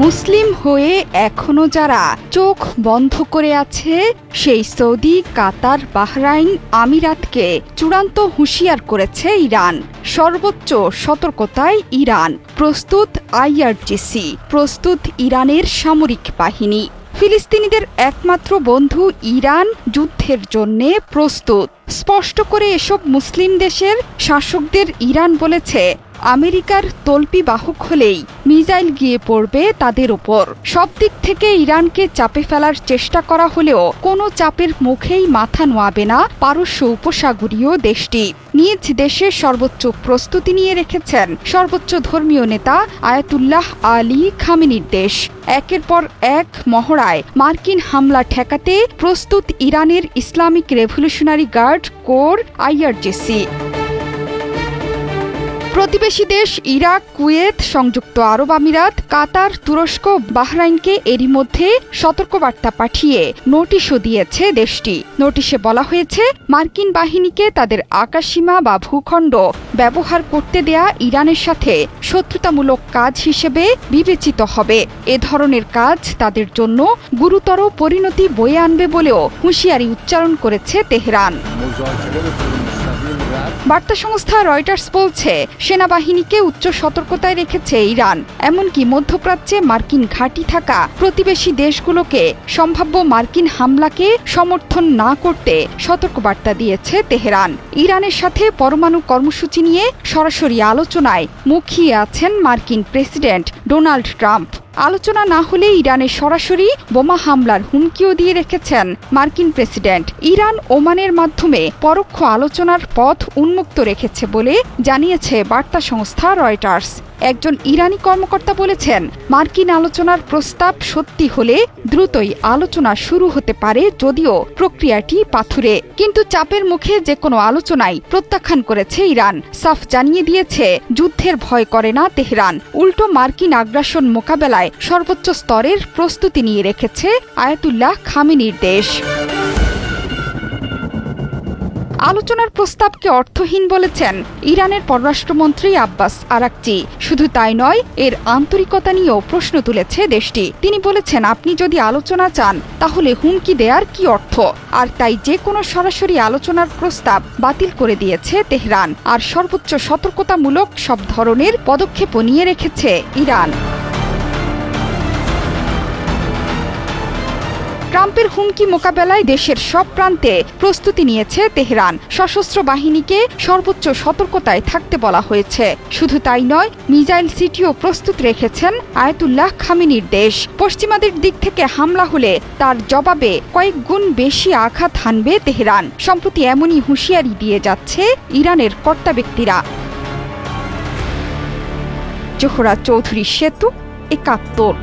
মুসলিম হয়ে এখনো যারা চোখ বন্ধ করে আছে সেই সৌদি, কাতার, বাহরাইন, আমিরাতকে চূড়ান্ত হুঁশিয়ার করেছে ইরান। সর্বোচ্চ সতর্কতায় ইরান। প্রস্তুত আইআরজিসি, প্রস্তুত ইরানের সামরিক বাহিনী। ফিলিস্তিনিদের একমাত্র বন্ধু ইরান যুদ্ধের জন্যে প্রস্তুত। স্পষ্ট করে এসব মুসলিম দেশের শাসকদের ইরান বলেছে, আমেরিকার তল্পি বাহক হলেই মিসাইল গিয়ে পড়বে তাদের ওপর। সব দিক থেকে ইরানকে চাপে ফেলার চেষ্টা করা হলেও কোনো চাপের মুখেই মাথা নোয়াবে না পারস্য উপসাগরীয় দেশটি। নিজ দেশে সর্বোচ্চ প্রস্তুতি নিয়ে রেখেছেন সর্বোচ্চ ধর্মীয় নেতা আয়াতুল্লাহ আলী খামেনির দেশ। একের পর এক মহড়ায় মার্কিন হামলা ঠেকাতে প্রস্তুত ইরানের Islamic revolutionary guard corps IRGC. প্রতিবেশী দেশ ইরাক, কুয়েত, সংযুক্ত আরব আমিরাত, কাতার, তুরস্ক, বাহরাইনকে এরই মধ্যে সতর্কবার্তা পাঠিয়ে নোটিশও দিয়েছে দেশটি। নোটিশে বলা হয়েছে, মার্কিন বাহিনীকে তাদের আকাশসীমা বা ভূখণ্ড ব্যবহার করতে দেয়া ইরানের সাথে শত্রুতামূলক কাজ হিসেবে বিবেচিত হবে। এ ধরনের কাজ তাদের জন্য গুরুতর পরিণতি বয়ে আনবে বলেও হুঁশিয়ারি উচ্চারণ করেছে তেহরান। বার্তা সংস্থা রয়টার্স বলছে, সেনাবাহিনীকে উচ্চ সতর্কতায় রেখেছে ইরান। এমনকি মধ্যপ্রাচ্যে মার্কিন ঘাঁটি থাকা প্রতিবেশী দেশগুলোকে সম্ভাব্য মার্কিন হামলাকে সমর্থন না করতে সতর্কবার্তা দিয়েছে তেহরান। ইরানের সাথে পরমাণু কর্মসূচি নিয়ে সরাসরি আলোচনায় মুখিয়ে আছেন মার্কিন প্রেসিডেন্ট ডোনাল্ড ট্রাম্প। আলোচনা না হলে ইরানে সরাসরি বোমা হামলার হুমকিও দিয়ে রেখেছেন মার্কিন প্রেসিডেন্ট। ইরান ওমানের মাধ্যমে পরোক্ষ আলোচনার পথ উন্মুক্ত রেখেছে বলে জানিয়েছে বার্তা সংস্থা রয়টার্স। একজন ইরানি কর্মকর্তা বলেছেন, মার্কিন আলোচনার প্রস্তাব সত্যি হলে দ্রুতই আলোচনা শুরু হতে পারে, যদিও প্রক্রিয়াটি পাথুরে। কিন্তু চাপের মুখে যে কোনো আলোচনাই প্রত্যাখ্যান করেছে ইরান। সাফ জানিয়ে দিয়েছে, যুদ্ধের ভয় করে না তেহরান। উল্টো মার্কিন আগ্রাসন মোকাবেলায় সর্বোচ্চ স্তরের প্রস্তুতি নিয়ে রেখেছে আয়াতুল্লাহ খামেনির দেশ। আলোচনার প্রস্তাবকে অর্থহীন বলেছেন ইরানের পররাষ্ট্রমন্ত্রী আব্বাস আরাকচি। শুধু তাই নয়, এর আন্তরিকতা নিয়েও প্রশ্ন তুলেছে দেশটি। তিনি বলেছেন, আপনি যদি আলোচনা চান তাহলে হুমকি দেওয়ার কি অর্থ? আর তাই যে কোনো সরাসরি আলোচনার প্রস্তাব বাতিল করে দিয়েছে তেহরান। আর সর্বোচ্চ সতর্কতামূলক সব ধরনের পদক্ষেপও নিয়ে রেখেছে ইরান। ট্রাম্পের হুমকি মোকাবেলায় দেশের সব প্রান্তে প্রস্তুতি নিয়েছে তেহরান। সশস্ত্র বাহিনীকে সর্বোচ্চ সতর্কতায় থাকতে বলা হয়েছে। শুধু তাই নয়, মিসাইল সিটিও প্রস্তুত রেখেছেন আয়াতুল্লাহ খামেনির দেশ। পশ্চিমাদের দিক থেকে হামলা হলে তার জবাবে কয়েক গুণ বেশি আঘাত হানবে তেহরান। সম্প্রতি এমনই হুঁশিয়ারি দিয়ে যাচ্ছে ইরানের কর্তা ব্যক্তিরা। জোহরা চৌধুরী সেতু, ৭১।